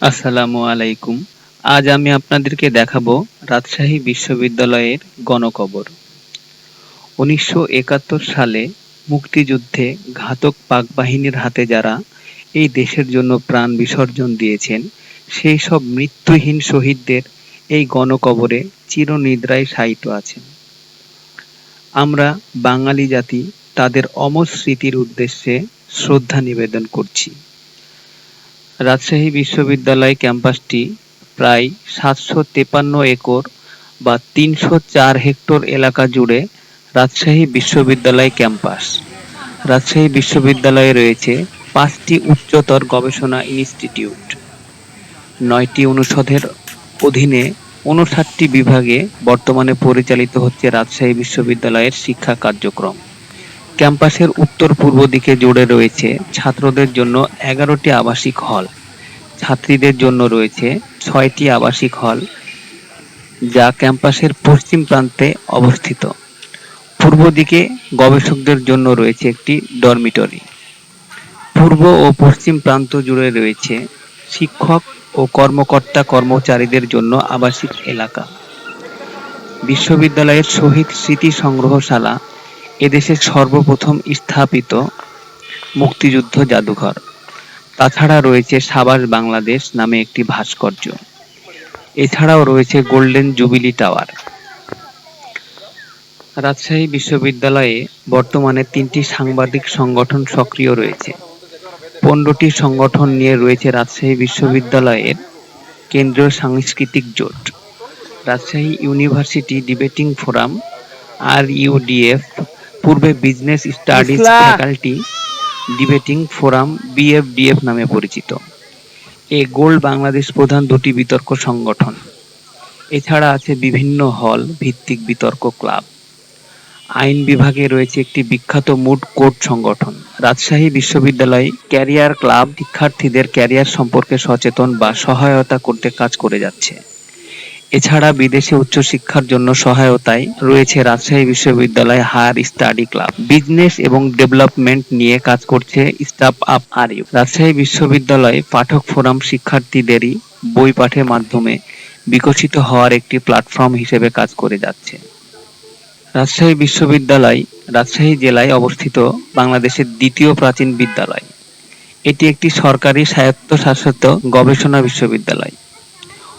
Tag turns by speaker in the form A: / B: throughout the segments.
A: আসসালামু আলাইকুম। আজ আমি আপনাদেরকে দেখাবো রাজশাহী বিশ্ববিদ্যালয়ের গণকবর। ১৯৭১ সালে মুক্তিযুদ্ধে ঘাতক পাক বাহিনীর হাতে যারা এই দেশের জন্য প্রাণ বিসর্জন দিয়েছেন, সেই সব মৃত্যুহীন শহীদদের এই গণকবরে চিরনিদ্রায় শায়িত আছেন। আমরা বাঙালি জাতি তাদের অমর স্মৃতির উদ্দেশ্যে শ্রদ্ধা নিবেদন করছি। রাজশাহী বিশ্ববিদ্যালয় ক্যাম্পাসটি প্রায় ৭৫৩ একর বা ৩০৪ হেক্টর এলাকা জুড়ে রাজশাহী বিশ্ববিদ্যালয় ক্যাম্পাস। রাজশাহী বিশ্ববিদ্যালয়ে রয়েছে ৫টি উচ্চতর গবেষণা ইনস্টিটিউট, ৯টি অনুষদের অধীনে ৫৯টি বিভাগে বর্তমানে পরিচালিত হচ্ছে রাজশাহী বিশ্ববিদ্যালয়ের শিক্ষা কার্যক্রম। ক্যাম্পাসের উত্তর-পূর্ব দিকে জুড়ে রয়েছে ছাত্রদের জন্য ১১টি আবাসিক হল, ছাত্রীদের জন্য রয়েছে ৬টি আবাসিক হল, যা ক্যাম্পাসের পশ্চিম প্রান্তে অবস্থিত। পূর্ব দিকে গবেষকদের জন্য রয়েছে একটি ডরমিটরি। পূর্ব ও পশ্চিম প্রান্ত জুড়ে রয়েছে শিক্ষক ও কর্মকর্তা-কর্মচারীদের জন্য আবাসিক এলাকা। বিশ্ববিদ্যালয়ের শহীদ স্মৃতি সংগ্রহশালা এদেশের সর্বপ্রথম স্থাপিত মুক্তিযুদ্ধ জাদুঘর। তাছাড়া রয়েছে সাবাস বাংলাদেশ নামে একটি ভাস্কর্য। এছাড়াও রয়েছে গোল্ডেন জুবিলি টাওয়ার। রাজশাহী বিশ্ববিদ্যালয়ে বর্তমানে ৩টি সাংবাদিক সংগঠন সক্রিয় রয়েছে। ১৫টি সংগঠন নিয়ে রয়েছে রাজশাহী বিশ্ববিদ্যালয়ের কেন্দ্রীয় সাংস্কৃতিক জোট, Rajshahi university debating forum (RUDF), পূর্বে business studies faculty debating forum (BFDF) নামে পরিচিত। এ গোল্ড বাংলাদেশ প্রধান দুটি বিতর্ক সংগঠন। এছাড়া আছে বিভিন্ন হল ভিত্তিক বিতর্ক ক্লাব। আইন বিভাগে রয়েছে একটি বিখ্যাত মুড কোর্ট সংগঠন। রাজশাহী বিশ্ববিদ্যালয় ক্যারিয়ার ক্লাব শিক্ষার্থীদের ক্যারিয়ার সম্পর্কে সচেতন বা সহায়তা করতে কাজ করে যাচ্ছে। এছাড়া বিদেশে উচ্চশিক্ষার জন্য সহায়তায় রয়েছে রাজশাহী বিশ্ববিদ্যালয় হায়ার স্টাডি ক্লাব। বিজনেস এবং ডেভেলপমেন্ট নিয়ে কাজ করছে স্টার্ট আপ RU। রাজশাহী বিশ্ববিদ্যালয় পাঠক ফোরাম শিক্ষার্থীদেরই বই পাঠের মাধ্যমে বিকশিত হওয়ার একটি প্ল্যাটফর্ম হিসেবে কাজ করে যাচ্ছে। রাজশাহী বিশ্ববিদ্যালয় রাজশাহী জেলায় অবস্থিত বাংলাদেশের দ্বিতীয় প্রাচীন বিদ্যালয়। এটি একটি সরকারি স্বায়ত্তশাসিত গবেষণা বিশ্ববিদ্যালয়।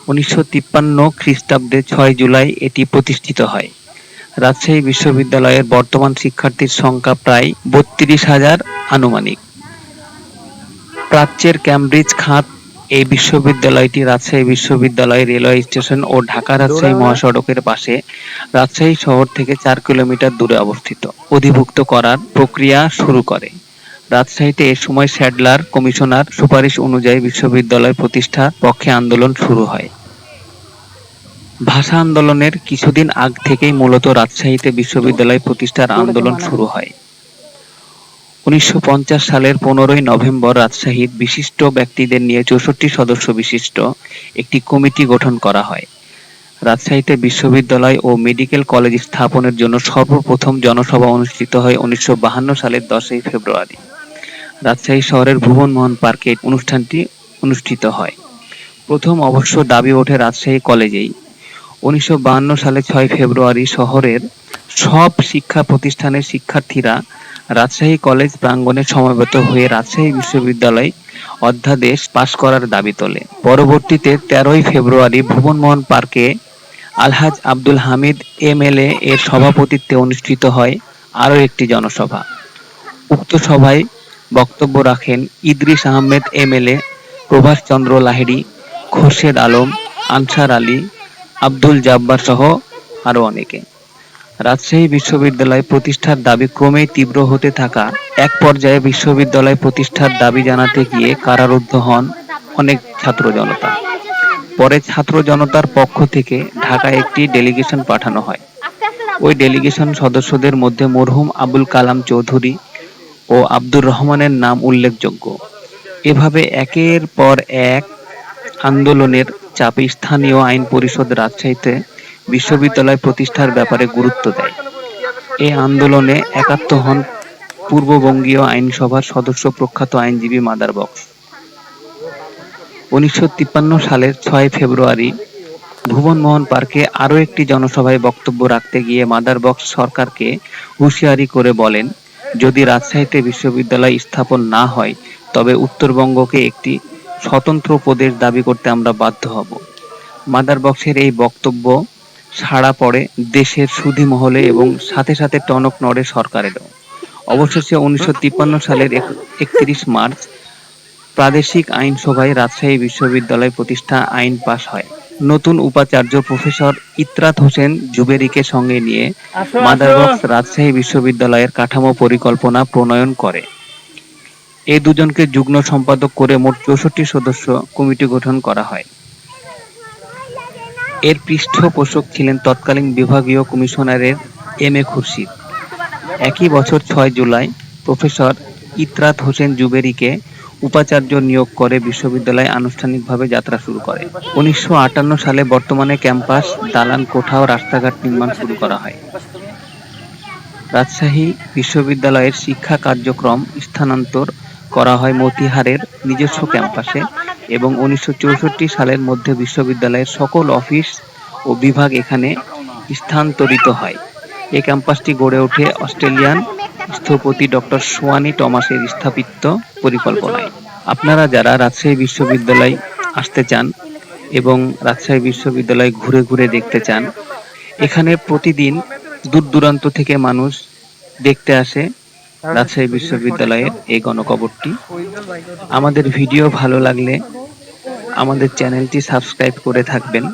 A: ১৯৫৩ খ্রিস্টাব্দে ৬ জুলাই এটি প্রতিষ্ঠিত হয়। রাজশাহী বিশ্ববিদ্যালয়ের বর্তমান শিক্ষার্থীর সংখ্যা প্রায় ৩২,০০০ আনুমানিক। প্রাচ্যের ক্যামব্রিজ খাত এই বিশ্ববিদ্যালয়টি রাজশাহী বিশ্ববিদ্যালয় রেলওয়ে স্টেশন ও ঢাকা-রাজশাহী মহাসড়কের পাশে রাজশাহী শহর থেকে ৪ কিলোমিটার দূরে অবস্থিত। অধিভুক্ত করার প্রক্রিয়া শুরু করে। রাজশাহীতে এ সময় স্যাডলার কমিশনার সুপারিশ অনুযায়ী বিশ্ববিদ্যালয় প্রতিষ্ঠার পক্ষে আন্দোলন শুরু হয়। ভাষা আন্দোলনের কিছুদিন আগ থেকেই মূলত রাজশাহীতে বিশ্ববিদ্যালয় প্রতিষ্ঠার আন্দোলন শুরু হয়। ১৯৫০ সালের ১৫ই নভেম্বর রাজশাহীর বিশিষ্ট ব্যক্তিদের নিয়ে ৬৪ সদস্য বিশিষ্ট একটি কমিটি গঠন করা হয়। রাজশাহীতে বিশ্ববিদ্যালয় ও মেডিকেল কলেজ স্থাপনের জন্য সর্বপ্রথম জনসভা অনুষ্ঠিত হয় ১৯৫২ সালের ১০ই ফেব্রুয়ারি। রাজশাহী শহরের ভুবনমোহন পার্কে অনুষ্ঠানটি অনুষ্ঠিত হয়। প্রথম অবশ্য দাবি ওঠে রাজশাহী কলেজেই। ১৯৫২ সালে ৬ ফেব্রুয়ারি শহরের সব শিক্ষা প্রতিষ্ঠানের শিক্ষার্থীরা রাজশাহী কলেজ প্রাঙ্গণে সমবেত হয়ে রাজশাহী বিশ্ববিদ্যালয় অধ্যাদেশ পাস করার দাবি তোলে। পরবর্তীতে ১৩ই ফেব্রুয়ারি ভুবনমোহন পার্কে আলহাজ আব্দুল হামিদ MLA এর সভাপতিত্বে অনুষ্ঠিত হয় আরও একটি জনসভা। উক্ত সভায় বক্তব্য রাখেন ইদ্রিস আহমেদ MLA, প্রভাষ চন্দ্র লাহিড়ী, খোরশেদ আলম, আনসার আলী, আব্দুল জাব্বার সহ আরও অনেকে। রাজশাহী বিশ্ববিদ্যালয় প্রতিষ্ঠার দাবি ক্রমেই তীব্র হতে থাকা এক পর্যায়ে বিশ্ববিদ্যালয় প্রতিষ্ঠার দাবি জানাতে গিয়ে কারারুদ্ধ হন অনেক ছাত্র জনতা। পরে ছাত্র জনতার পক্ষ থেকে ঢাকায় একটি ডেলিগেশন পাঠানো হয়। ওই ডেলিগেশন সদস্যদের মধ্যে মরহুম আবুল কালাম চৌধুরী ও আব্দুর রহমানের নাম উল্লেখযোগ্য। এভাবে একের পর এক আন্দোলনের চাপে স্থানীয় আইন পরিষদ রাজশাহীতে বিশ্ববিদ্যালয় প্রতিষ্ঠার ব্যাপারে গুরুত্ব দেয়। এই আন্দোলনে একাত্ম হন পূর্ববঙ্গীয় আইনসভার সদস্য প্রখ্যাত আইনজীবী মাদার বক্স। 1953 সালের 6 ফেব্রুয়ারি ভুবনমোহন পার্কে আরও একটি জনসভায় বক্তব্য রাখতে গিয়ে মাদার বক্স সরকারকে হুঁশিয়ারি করে বলেন, যদি রাজশাহীতে বিশ্ববিদ্যালয় স্থাপন না হয় তবে উত্তরবঙ্গকে একটি স্বতন্ত্র প্রদেশ দাবি করতে আমরা বাধ্য হব। মাদার বক্সের এই বক্তব্য সাড়া পড়ে দেশের সুধী মহলে এবং সাথে সাথে টনক নড়ে সরকারেরও। অবশেষে 1953 সালের 31 মার্চ প্রাদেশিক আইনসভায় রাজশাহী বিশ্ববিদ্যালয় প্রতিষ্ঠা আইন পাস হয়। নতুন উপাচার্য প্রফেসর ইতরাত হোসেন জুবেরিকে সঙ্গে নিয়ে মাদার বক্স রাজশাহী বিশ্ববিদ্যালয়ের কাঠামো পরিকল্পনা প্রণয়ন করে। এই দুজনকে যুগ্ম সম্পাদক করে মোট 64 সদস্য কমিটি গঠন করা হয়। এর পৃষ্ঠপোষক ছিলেন তৎকালীন বিভাগীয় কমিশনারের এম এ খুরশিদ। একই বছর 6 জুলাই প্রফেসর ইতরাত হোসেন জুবেরিকে উপাচার্য নিয়োগ করে বিশ্ববিদ্যালয় আনুষ্ঠানিকভাবে যাত্রা শুরু করে। 1958 সালে বর্তমানে ক্যাম্পাস, দালান কোঠা ও রাস্তাঘাট নির্মাণ শুরু করা হয়। রাজশাহী বিশ্ববিদ্যালয়ের শিক্ষা কার্যক্রম স্থানান্তর করা হয় মতিহারের নিজস্ব ক্যাম্পাসে এবং 1964 সালের মধ্যে বিশ্ববিদ্যালয়ের সকল অফিস ও বিভাগ এখানে স্থানান্তরিত হয়। এই ক্যাম্পাসটি গড়ে ওঠে অস্ট্রেলিয়ান স্থপতি ডক্টর সোয়ানি টমাসের স্থাপিত পরিকল্পনায়। আপনারা যারা রাজশাহী বিশ্ববিদ্যালয় আসতে চান এবং রাজশাহী বিশ্ববিদ্যালয় ঘুরে ঘুরে দেখতে চান, এখানে প্রতিদিন দূর দূরান্ত থেকে মানুষ দেখতে আসে রাজশাহী বিশ্ববিদ্যালয়ের এই গণকবরটি। আমাদের ভিডিও ভালো লাগলে আমাদের চ্যানেলটি সাবস্ক্রাইব করে থাকবেন।